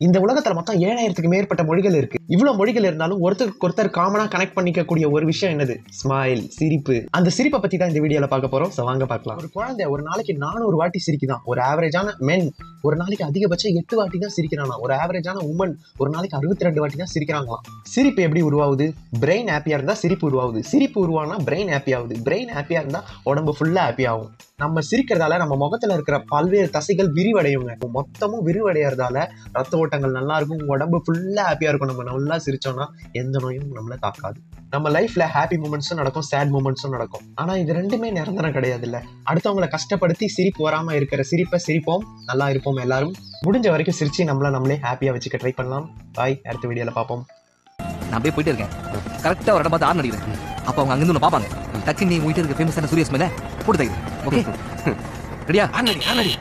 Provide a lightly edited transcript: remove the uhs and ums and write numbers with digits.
இந்த உலகத்துல மொத்தம் 7000க்கு மேற்பட்ட மொழிகள் இருக்கு. இவ்வளவு மொழிகள் இருந்தாலும் ஒருத்தருக்கு ஒருத்தர் காமனா கனெக்ட் பண்ணிக்கக்கூடிய ஒரு விஷயம் என்னது? ஸ்மைல், சிரிப்பு. அந்த சிரிப்பை பத்தி தான் இந்த வீடியோல பார்க்க போறோம். வாங்க பார்க்கலாம். ஒரு குழந்தை ஒரு நாளைக்கு 400 வாட்டி சிரிக்குதான். ஒரு ஆவரேஜான மென் ஒரு நாளைக்கு அதிகபட்சம் 8 வாட்டி தான் சிரிக்கிறானா. ஒரு ஆவரேஜான உமன் ஒரு நாளைக்கு 62 வாட்டி தான் சிரிக்கிறாங்களாம். சிரிப்பு எப்படி உருவாகுது? பிரெயின் ஹாப்பியா இருந்தா சிரிப்பு உருவாகுது. சிரிப்பு உருவானா பிரெயின் ஹாப்பி ஆகுது. பிரெயின் ஹாப்பியா இருந்தா உடம்பு ஃபுல்லா ஹாப்பி ஆகும். நம்ம சிரிக்கிறதால நம்ம முகத்துல இருக்கிற பல்வேறு தசைகள் விரிவடையுங்க. மொத்தமும் விரிவடையறதால ரத்த ஓட்டங்கள் நல்லா இருக்கும், உடம்பு ஃபுல்லா ஹாப்பியா இருக்கும். நம்ம நல்லா சிரிச்சோம்னா எந்த நோயும் நம்மள தாக்காது. நம்ம லைஃப்ல ஹாப்பி மூமெண்ட்ஸும் நடக்கும், சேட் மூமெண்ட்ஸும் நடக்கும். ஆனா இது ரெண்டுமே நிரந்தரம் கிடையாது இல்ல. அடுத்தவங்களை கஷ்டப்படுத்தி சிரிப்பு வராம இருக்கிற சிரிப்பை சிரிப்போம், நல்லா இருப்போம். எல்லாரும் முடிஞ்ச வரைக்கும் சிரிச்சு நம்மளே ஹாப்பியா வச்சுக்க ட்ரை பண்ணலாம். பாய், அடுத்த வீடியோல பார்ப்போம். நான் அப்படியே போயிட்டே இருக்கேன். கரெக்டா ஒரு இடம் பார்த்து ஆன் அடிக்கிறேன். அப்ப அவங்க அங்கிருந்து ஒன்று பார்ப்பாங்க. டக்கு நீ உயிட்டு இருக்க ஃபேமஸான சூரிய ஸ்மெல்ல போட்டு தைக்கிறேன். ஓகே ரெடியா? ஆன் அடி.